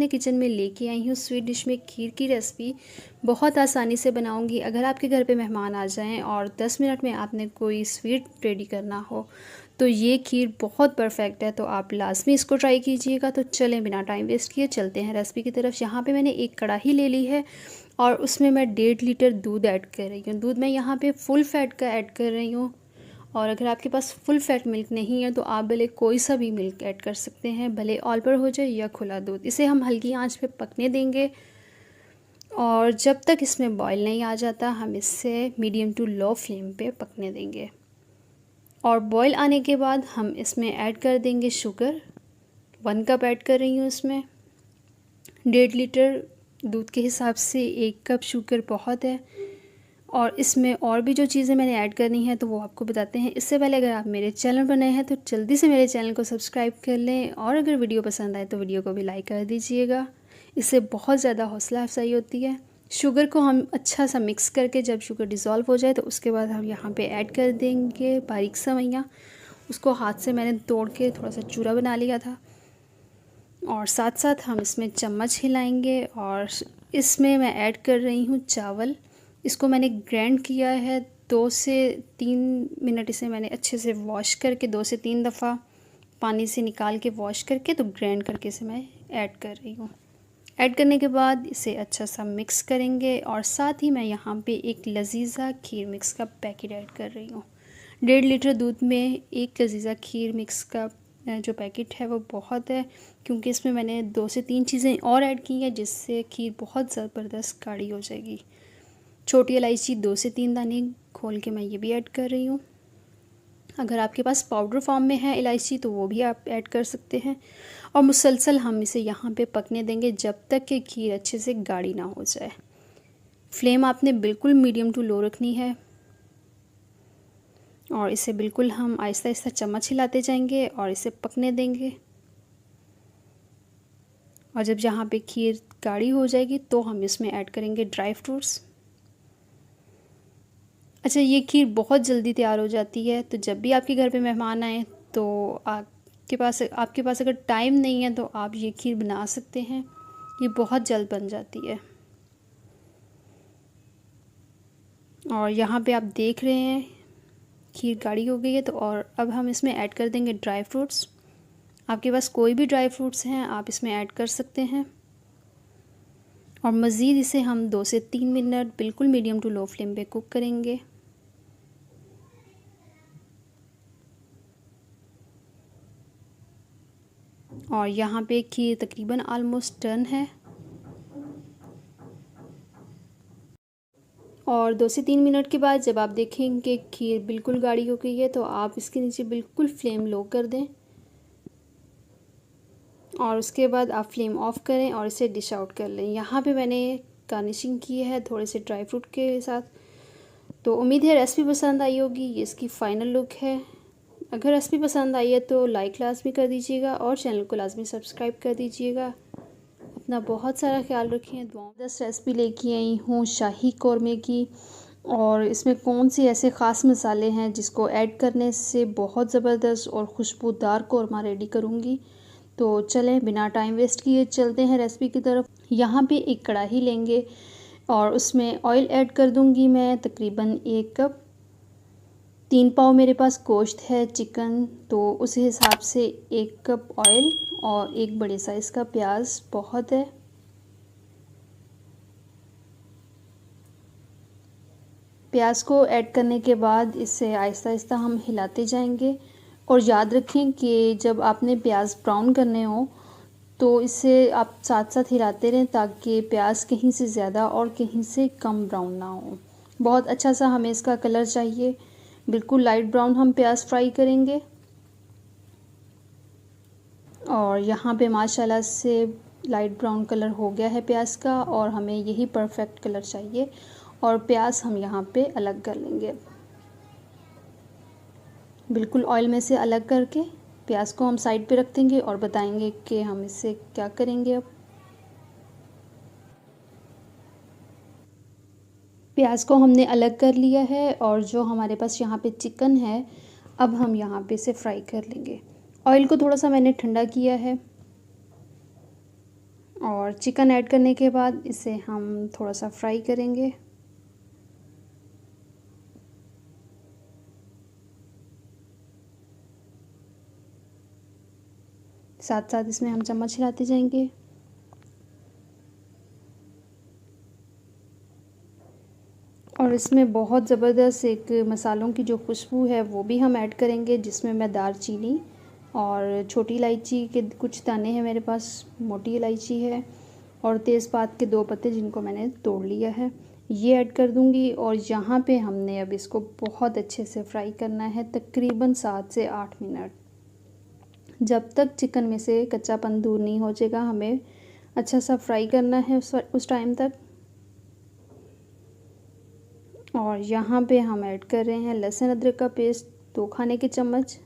अपने किचन में लेके आई हूँ स्वीट डिश में खीर की रेसिपी। बहुत आसानी से बनाऊँगी। अगर आपके घर पे मेहमान आ जाएं और 10 मिनट में आपने कोई स्वीट रेडी करना हो तो ये खीर बहुत परफेक्ट है। तो आप लाजमी इसको ट्राई कीजिएगा। तो चलें बिना टाइम वेस्ट किए चलते हैं रेसिपी की तरफ। यहाँ पे मैंने एक कढ़ाई ले ली है और उसमें मैं 1.5 लीटर दूध ऐड कर रही हूँ। दूध मैं यहाँ पे फुल फैट का ऐड कर रही हूँ। और अगर आपके पास फुल फैट मिल्क नहीं है तो आप भले कोई सा भी मिल्क ऐड कर सकते हैं, भले ऑल पर हो जाए या खुला दूध। इसे हम हल्की आंच पे पकने देंगे और जब तक इसमें बॉईल नहीं आ जाता हम इसे मीडियम टू लो फ्लेम पे पकने देंगे। और बॉईल आने के बाद हम इसमें ऐड कर देंगे शुगर। 1 कप ऐड कर रही हूँ इसमें। 1.5 लीटर दूध के हिसाब से 1 कप शुगर बहुत है। और इसमें और भी जो चीज़ें मैंने ऐड करनी है तो वो आपको बताते हैं। इससे पहले अगर आप मेरे चैनल पर नए हैं तो जल्दी से मेरे चैनल को सब्सक्राइब कर लें और अगर वीडियो पसंद आए तो वीडियो को भी लाइक कर दीजिएगा। इससे बहुत ज़्यादा हौसला अफजाई होती है। शुगर को हम अच्छा सा मिक्स करके जब शुगर डिज़ोल्व हो जाए तो उसके बाद हम यहाँ पे ऐड कर देंगे बारीक सा मैया। उसको हाथ से मैंने तोड़ के थोड़ा सा चूरा बना लिया था। और साथ साथ हम इसमें चम्मच हिलाएंगे और इसमें मैं ऐड कर रही हूँ चावल। इसको मैंने ग्राइंड किया है। 2 से 3 मिनट इसे मैंने अच्छे से वॉश करके 2 से 3 दफ़ा पानी से निकाल के वॉश करके तो ग्राइंड करके इसे मैं ऐड कर रही हूँ। ऐड करने के बाद इसे अच्छा सा मिक्स करेंगे और साथ ही मैं यहाँ पे एक लजीज़ा खीर मिक्स का पैकेट ऐड कर रही हूँ। 1.5 लीटर दूध में एक लजीज़ा खीर मिक्स का जो पैकेट है वो बहुत है, क्योंकि इसमें मैंने 2 से 3 चीज़ें और ऐड की हैं जिससे खीर बहुत ज़बरदस्त गाढ़ी हो जाएगी। छोटी इलायची 2 से 3 दाने खोल के मैं ये भी ऐड कर रही हूँ। अगर आपके पास पाउडर फॉर्म में है इलायची तो वो भी आप ऐड कर सकते हैं। और मुसलसल हम इसे यहाँ पे पकने देंगे जब तक कि खीर अच्छे से गाढ़ी ना हो जाए। फ्लेम आपने बिल्कुल मीडियम टू लो रखनी है और इसे बिल्कुल हम आहिस्ता आहिस्ता चम्मच हिलाते जाएंगे और इसे पकने देंगे। और जब यहाँ पे खीर गाढ़ी हो जाएगी तो हम इसमें ऐड करेंगे ड्राई फ्रूट्स। अच्छा, ये खीर बहुत जल्दी तैयार हो जाती है। तो जब भी आपके घर पे मेहमान आए तो आपके पास अगर टाइम नहीं है तो आप ये खीर बना सकते हैं। ये बहुत जल्द बन जाती है। और यहाँ पे आप देख रहे हैं खीर गाढ़ी हो गई है। तो और अब हम इसमें ऐड कर देंगे ड्राई फ्रूट्स। आपके पास कोई भी ड्राई फ्रूट्स हैं आप इसमें ऐड कर सकते हैं। और मज़ीद इसे हम 2 से 3 मिनट बिल्कुल मीडियम टू लो फ्लेम पे कुक करेंगे। और यहाँ पे खीर तकरीबन आलमोस्ट डन है। और 2 से 3 मिनट के बाद जब आप देखें कि खीर बिल्कुल गाढ़ी हो गई है तो आप इसके नीचे बिल्कुल फ्लेम लो कर दें और उसके बाद आप फ्लेम ऑफ करें और इसे डिश आउट कर लें। यहाँ पे मैंने गार्निशिंग की है थोड़े से ड्राई फ्रूट के साथ। तो उम्मीद है रेसिपी पसंद आई होगी। ये इसकी फ़ाइनल लुक है। अगर रेसिपी पसंद आई है तो लाइक लाजमी कर दीजिएगा और चैनल को लाजमी सब्सक्राइब कर दीजिएगा। अपना बहुत सारा ख्याल रखें। दुआओं 10 रेसिपी लेके आई हूँ शाही कौरमे की। और इसमें कौन से ऐसे ख़ास मसाले हैं जिसको ऐड करने से बहुत ज़बरदस्त और खुशबूदार कौरमा रेडी करूँगी। तो चलें बिना टाइम वेस्ट किए चलते हैं रेसिपी की तरफ। यहाँ पे एक कढ़ाई लेंगे और उसमें ऑयल ऐड कर दूँगी मैं तकरीबन 1 कप। 3 पाव मेरे पास गोश्त है चिकन, तो उस हिसाब से 1 कप ऑयल और एक बड़े साइज़ का प्याज बहुत है। प्याज को ऐड करने के बाद इसे आहिस्ता आहिस्ता हम हिलाते जाएंगे। और याद रखें कि जब आपने प्याज ब्राउन करने हो तो इसे आप साथ साथ हिलाते रहें ताकि प्याज कहीं से ज़्यादा और कहीं से कम ब्राउन ना हो। बहुत अच्छा सा हमें इसका कलर चाहिए। बिल्कुल लाइट ब्राउन हम प्याज फ्राई करेंगे। और यहाँ पे माशाल्लाह से लाइट ब्राउन कलर हो गया है प्याज का और हमें यही परफेक्ट कलर चाहिए। और प्याज हम यहाँ पे अलग कर लेंगे। बिल्कुल ऑयल में से अलग करके प्याज को हम साइड पे रख देंगे और बताएंगे कि हम इससे क्या करेंगे। अब प्याज को हमने अलग कर लिया है और जो हमारे पास यहाँ पे चिकन है अब हम यहाँ पे इसे फ्राई कर लेंगे। ऑयल को थोड़ा सा मैंने ठंडा किया है और चिकन ऐड करने के बाद इसे हम थोड़ा सा फ्राई करेंगे। साथ साथ इसमें हम चम्मच हिलाते जाएंगे। और इसमें बहुत ज़बरदस्त एक मसालों की जो खुशबू है वो भी हम ऐड करेंगे, जिसमें मैं दालचीनी और छोटी इलायची के कुछ दाने हैं मेरे पास, मोटी इलायची है और तेज़पात के 2 पत्ते जिनको मैंने तोड़ लिया है, ये ऐड कर दूंगी। और यहाँ पे हमने अब इसको बहुत अच्छे से फ्राई करना है, तकरीबन 7 से 8 मिनट, जब तक चिकन में से कच्चापन दूर नहीं हो जाएगा। हमें अच्छा सा फ्राई करना है उस टाइम तक। और यहाँ पे हम ऐड कर रहे हैं लहसुन अदरक का पेस्ट 2 खाने के चम्मच।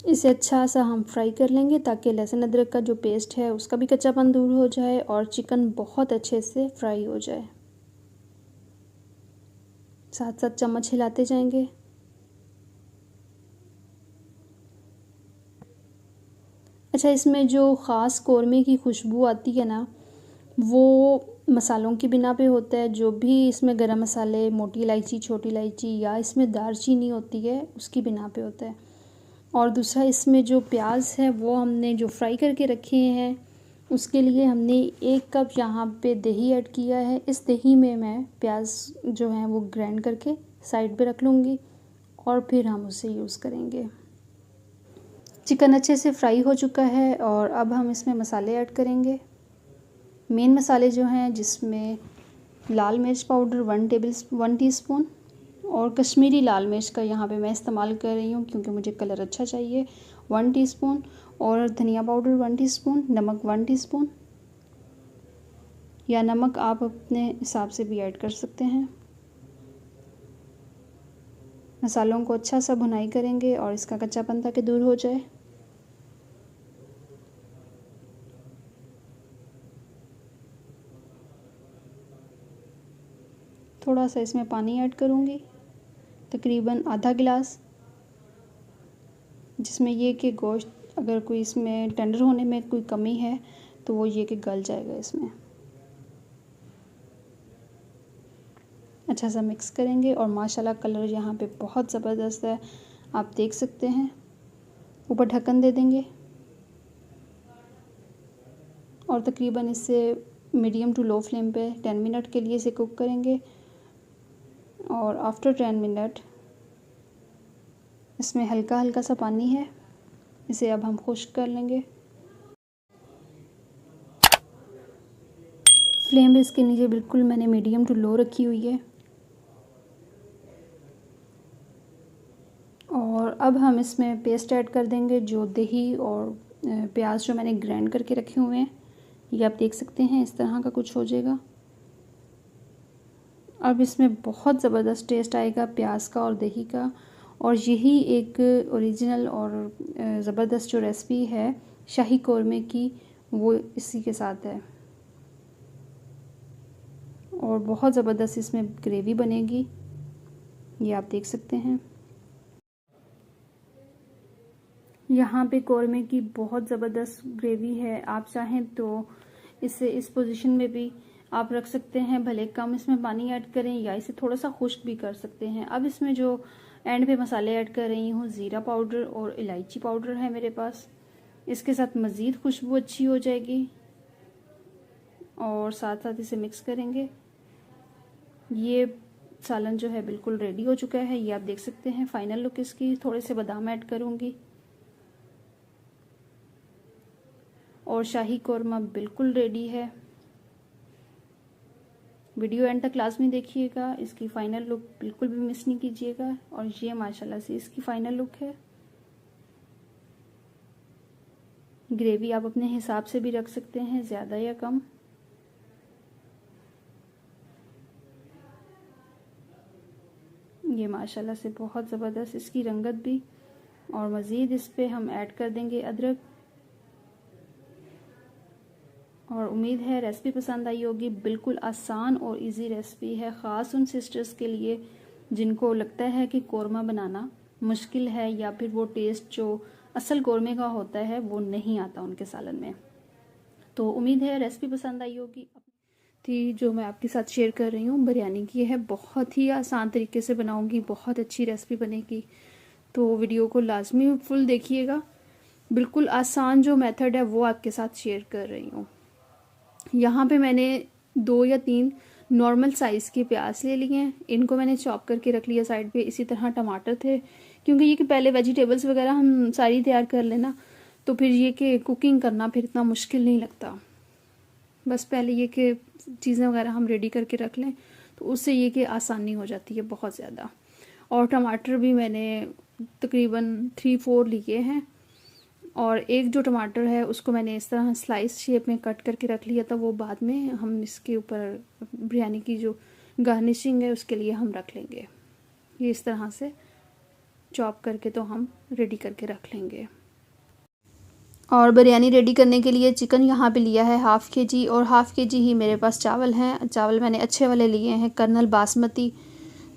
इसे अच्छा सा हम फ्राई कर लेंगे ताकि लहसुन अदरक का जो पेस्ट है उसका भी कच्चापन दूर हो जाए और चिकन बहुत अच्छे से फ्राई हो जाए। साथ साथ चम्मच हिलाते जाएंगे। अच्छा, इसमें जो ख़ास कौरमे की खुशबू आती है ना, वो मसालों की बिना पे होता है। जो भी इसमें गरम मसाले, मोटी इलायची, छोटी इलायची या इसमें दालचीनी होती है उसकी बिना पे होता है। और दूसरा, इसमें जो प्याज है वो हमने जो फ्राई करके रखे हैं उसके लिए हमने 1 कप यहाँ पे दही ऐड किया है। इस दही में मैं प्याज जो है वो ग्राइंड करके साइड पे रख लूँगी और फिर हम उसे यूज़ करेंगे। चिकन अच्छे से फ्राई हो चुका है और अब हम इसमें मसाले ऐड करेंगे। मेन मसाले जो हैं, जिसमें लाल मिर्च पाउडर 1 टीस्पून और कश्मीरी लाल मिर्च का यहाँ पे मैं इस्तेमाल कर रही हूँ क्योंकि मुझे कलर अच्छा चाहिए, 1 टीस्पून। और धनिया पाउडर 1 टीस्पून, नमक 1 टीस्पून, या नमक आप अपने हिसाब से भी ऐड कर सकते हैं। मसालों को अच्छा सा भुनाई करेंगे और इसका कच्चापन ताकि दूर हो जाए। थोड़ा सा इसमें पानी ऐड करूँगी, तकरीबन आधा गिलास, जिसमें ये कि गोश्त अगर कोई इसमें टेंडर होने में कोई कमी है तो वो ये कि गल जाएगा इसमें। अच्छा सा मिक्स करेंगे और माशाल्लाह कलर यहाँ पे बहुत ज़बरदस्त है, आप देख सकते हैं। ऊपर ढक्कन दे देंगे और तकरीबन इसे मीडियम टू लो फ्लेम पे 10 मिनट के लिए इसे कुक करेंगे। और आफ्टर 10 मिनट इसमें हल्का हल्का सा पानी है, इसे अब हम खुश्क कर लेंगे। फ्लेम इसके नीचे बिल्कुल मैंने मीडियम टू लो रखी हुई है। और अब हम इसमें पेस्ट ऐड कर देंगे, जो दही और प्याज जो मैंने ग्राइंड करके रखे हुए हैं, ये आप देख सकते हैं इस तरह का कुछ हो जाएगा। अब इसमें बहुत ज़बरदस्त टेस्ट आएगा प्याज का और दही का। और यही एक ओरिजिनल और ज़बरदस्त जो रेसिपी है शाही कौरमे की, वो इसी के साथ है। और बहुत ज़बरदस्त इसमें ग्रेवी बनेगी, ये आप देख सकते हैं। यहाँ पे कौरमे की बहुत ज़बरदस्त ग्रेवी है। आप चाहें तो इसे इस पोजीशन में भी आप रख सकते हैं, भले कम इसमें पानी ऐड करें या इसे थोड़ा सा खुश्क भी कर सकते हैं। अब इसमें जो एंड पे मसाले ऐड कर रही हूँ, ज़ीरा पाउडर और इलायची पाउडर है मेरे पास, इसके साथ मज़ीद खुशबू अच्छी हो जाएगी। और साथ साथ इसे मिक्स करेंगे। ये सालन जो है बिल्कुल रेडी हो चुका है, ये आप देख सकते हैं फाइनल लुक इसकी। थोड़े से बादाम ऐड करूँगी और शाही कौरमा बिल्कुल रेडी है। वीडियो एंड तक लाजमी देखिएगा, इसकी फ़ाइनल लुक बिल्कुल भी मिस नहीं कीजिएगा। और ये माशाल्लाह से इसकी फ़ाइनल लुक है। ग्रेवी आप अपने हिसाब से भी रख सकते हैं, ज़्यादा या कम। ये माशाल्लाह से बहुत ज़बरदस्त इसकी रंगत भी। और मज़ीद इस पे हम ऐड कर देंगे अदरक। और उम्मीद है रेसिपी पसंद आई होगी। बिल्कुल आसान और इजी रेसिपी है, ख़ास उन सिस्टर्स के लिए जिनको लगता है कि कौरमा बनाना मुश्किल है या फिर वो टेस्ट जो असल कौरमे का होता है वो नहीं आता उनके सालन में। तो उम्मीद है रेसिपी पसंद आई होगी। थी जो मैं आपके साथ शेयर कर रही हूँ बिरयानी की है, बहुत ही आसान तरीके से बनाऊँगी, बहुत अच्छी रेसिपी बनेगी। तो वीडियो को लाजमी फुल देखिएगा, बिल्कुल आसान जो मेथड है वो आपके साथ शेयर कर रही हूँ। यहाँ पे मैंने 2 या 3 नॉर्मल साइज़ के प्याज ले लिए हैं, इनको मैंने चॉप करके रख लिया साइड पे। इसी तरह टमाटर थे, क्योंकि ये कि पहले वेजिटेबल्स वगैरह हम सारी तैयार कर लेना, तो फिर ये कि कुकिंग करना फिर इतना मुश्किल नहीं लगता। बस पहले ये कि चीज़ें वगैरह हम रेडी करके रख लें, तो उससे ये कि आसानी हो जाती है बहुत ज़्यादा। और टमाटर भी मैंने तकरीबन 3-4 लिए हैं, और एक जो टमाटर है उसको मैंने इस तरह स्लाइस शेप में कट करके रख लिया था, वो बाद में हम इसके ऊपर बिरयानी की जो गार्निशिंग है उसके लिए हम रख लेंगे। ये इस तरह से चॉप करके तो हम रेडी करके रख लेंगे। और बिरयानी रेडी करने के लिए चिकन यहाँ पे लिया है 1/2 kg, और 1/2 kg ही मेरे पास चावल हैं। चावल मैंने अच्छे वाले लिए हैं, कर्नल बासमती।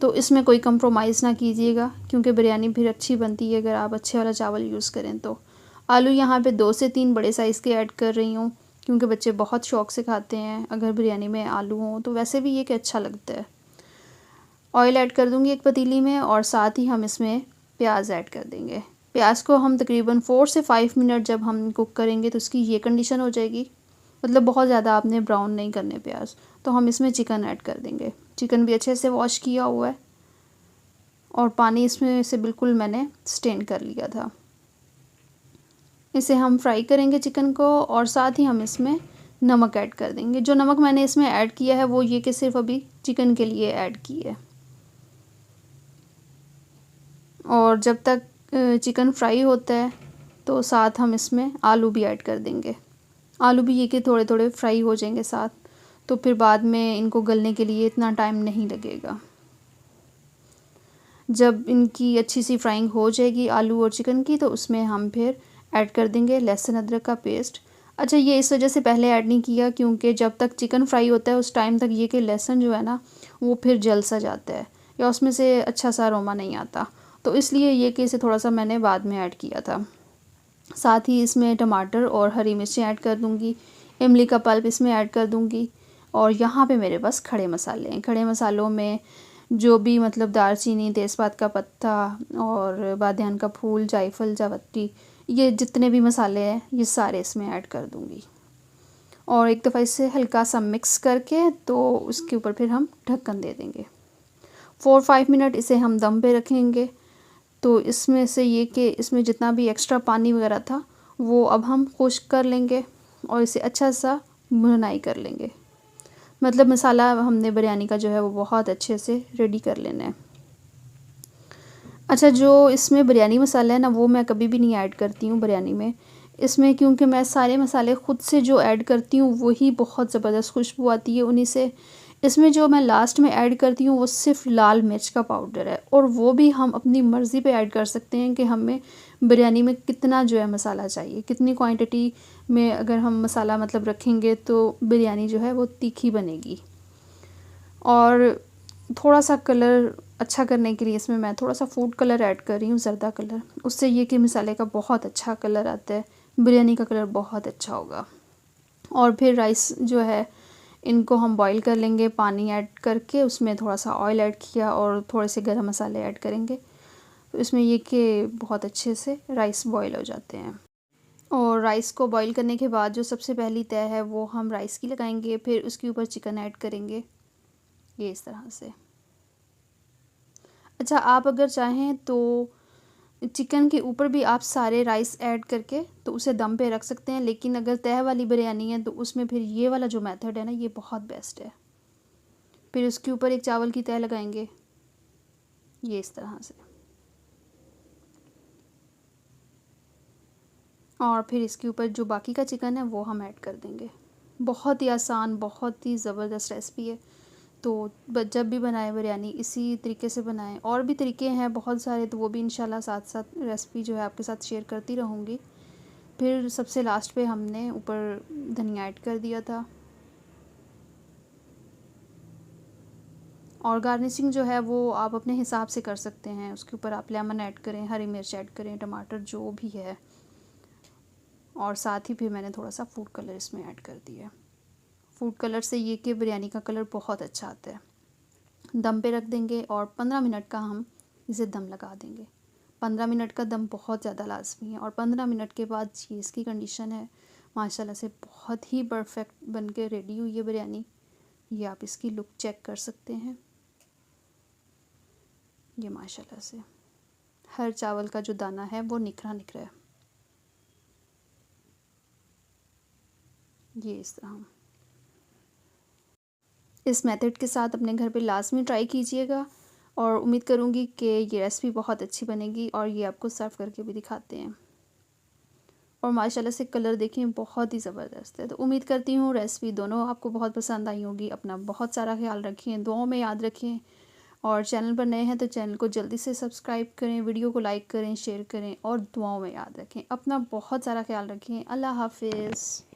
तो इसमें कोई कंप्रोमाइज़ ना कीजिएगा, क्योंकि बिरयानी फिर अच्छी बनती है अगर आप अच्छे वाला चावल यूज़ करें। तो आलू यहाँ पे 2 से 3 बड़े साइज़ के ऐड कर रही हूँ, क्योंकि बच्चे बहुत शौक़ से खाते हैं अगर बिरयानी में आलू हों, तो वैसे भी ये कि अच्छा लगता है। ऑयल ऐड कर दूँगी एक पतीली में, और साथ ही हम इसमें प्याज ऐड कर देंगे। प्याज को हम तकरीबन 4 से 5 मिनट जब हम कुक करेंगे तो इसकी ये कंडीशन हो जाएगी, मतलब बहुत ज़्यादा आपने ब्राउन नहीं करने प्याज। तो हम इसमें चिकन ऐड कर देंगे। चिकन भी अच्छे से वॉश किया हुआ है, और पानी इसमें से बिल्कुल मैंने स्टेन कर लिया था। इसे हम फ्राई करेंगे चिकन को, और साथ ही हम इसमें नमक ऐड कर देंगे। जो नमक मैंने इसमें ऐड किया है वो ये कि सिर्फ अभी चिकन के लिए ऐड की है। और जब तक चिकन फ्राई होता है तो साथ हम इसमें आलू भी ऐड कर देंगे। आलू भी ये कि थोड़े थोड़े फ्राई हो जाएंगे साथ, तो फिर बाद में इनको गलने के लिए इतना टाइम नहीं लगेगा। जब इनकी अच्छी सी फ्राइंग हो जाएगी आलू और चिकन की, तो उसमें हम फिर ऐड कर देंगे लहसुन अदरक का पेस्ट। अच्छा, ये इस वजह से पहले ऐड नहीं किया क्योंकि जब तक चिकन फ्राई होता है उस टाइम तक ये कि लहसुन जो है ना वो फिर जल सा जाता है, या उसमें से अच्छा सा अरोमा नहीं आता। तो इसलिए ये कि इसे थोड़ा सा मैंने बाद में ऐड किया था। साथ ही इसमें टमाटर और हरी मिर्चें ऐड कर दूँगी, इमली का पल्प इसमें ऐड कर दूँगी। और यहाँ पे मेरे पास खड़े मसाले हैं। खड़े मसालों में जो भी मतलब दालचीनी, तेज़पात का पत्ता और बादियान का फूल, जायफल, जावित्री, ये जितने भी मसाले हैं ये सारे इसमें ऐड कर दूँगी। और एक दफ़ा इसे हल्का सा मिक्स करके तो उसके ऊपर फिर हम ढक्कन दे देंगे। 4-5 मिनट इसे हम दम पे रखेंगे। तो इसमें से ये कि इसमें जितना भी एक्स्ट्रा पानी वगैरह था वो अब हम खुश्क कर लेंगे, और इसे अच्छा सा भुनाई कर लेंगे। मतलब मसाला हमने बिरयानी का जो है वो बहुत अच्छे से रेडी कर लेना है। अच्छा, जो इसमें बिरयानी मसाला है ना वो मैं कभी भी नहीं ऐड करती हूँ बिरयानी में। इसमें क्योंकि मैं सारे मसाले ख़ुद से जो ऐड करती हूँ वही बहुत ज़बरदस्त खुशबू आती है उन्हीं से। इसमें जो मैं लास्ट में ऐड करती हूँ वो सिर्फ लाल मिर्च का पाउडर है, और वो भी हम अपनी मर्ज़ी पे ऐड कर सकते हैं कि हमें बिरयानी में कितना जो है मसाला चाहिए, कितनी क्वांटिटी में अगर हम मसाला मतलब रखेंगे तो बिरयानी जो है वो तीखी बनेगी। और थोड़ा सा कलर अच्छा करने के लिए इसमें मैं थोड़ा सा फूड कलर ऐड कर रही हूँ, ज़र्दा कलर। उससे ये कि मसाले का बहुत अच्छा कलर आता है, बिरयानी का कलर बहुत अच्छा होगा। और फिर राइस जो है इनको हम बॉईल कर लेंगे, पानी ऐड करके उसमें थोड़ा सा ऑयल ऐड किया और थोड़े से गरम मसाले ऐड करेंगे, तो इसमें ये कि बहुत अच्छे से राइस बॉईल हो जाते हैं। और राइस को बॉईल करने के बाद जो सबसे पहली तय है वो हम राइस की लगाएंगे, फिर उसके ऊपर चिकन ऐड करेंगे, ये इस तरह से। अच्छा, आप अगर चाहें तो चिकन के ऊपर भी आप सारे राइस ऐड करके तो उसे दम पे रख सकते हैं, लेकिन अगर तह वाली बिरयानी है तो उसमें फिर ये वाला जो मेथड है ना ये बहुत बेस्ट है। फिर उसके ऊपर एक चावल की तह लगाएंगे, ये इस तरह से। और फिर इसके ऊपर जो बाकी का चिकन है वो हम ऐड कर देंगे। बहुत ही आसान, बहुत ही ज़बरदस्त रेसिपी है। तो जब भी बनाएं बिरयानी इसी तरीके से बनाएं। और भी तरीके हैं बहुत सारे, तो वो भी इंशाल्लाह साथ साथ रेसिपी जो है आपके साथ शेयर करती रहूँगी। फिर सबसे लास्ट पे हमने ऊपर धनिया ऐड कर दिया था। और गार्निशिंग जो है वो आप अपने हिसाब से कर सकते हैं। उसके ऊपर आप लेमन ऐड करें, हरी मिर्च ऐड करें, टमाटर जो भी है, और साथ ही फिर मैंने थोड़ा सा फूड कलर इसमें ऐड कर दिया। फूड कलर से ये कि बिरयानी का कलर बहुत अच्छा आता है। दम पे रख देंगे और 15 मिनट का हम इसे दम लगा देंगे। 15 मिनट का दम बहुत ज़्यादा लाजमी है। और 15 मिनट के बाद ये इसकी कंडीशन है माशाल्लाह से बहुत ही परफेक्ट बन के रेडी हुई है बिरयानी। ये आप इसकी लुक चेक कर सकते हैं। ये माशाल्लाह से हर चावल का जो दाना है वो निखरा निखरा है। ये इस तरह इस मेथड के साथ अपने घर पे लाजमी ट्राई कीजिएगा और उम्मीद करूँगी कि ये रेसिपी बहुत अच्छी बनेगी। और ये आपको सर्व करके भी दिखाते हैं। और माशाल्लाह से कलर देखें बहुत ही ज़बरदस्त है। तो उम्मीद करती हूँ रेसिपी दोनों आपको बहुत पसंद आई होगी। अपना बहुत सारा ख्याल रखें, दुआओं में याद रखें। और चैनल पर नए हैं तो चैनल को जल्दी से सब्सक्राइब करें, वीडियो को लाइक करें, शेयर करें और दुआओं में याद रखें। अपना बहुत सारा ख्याल रखें। अल्लाह हाफिज़।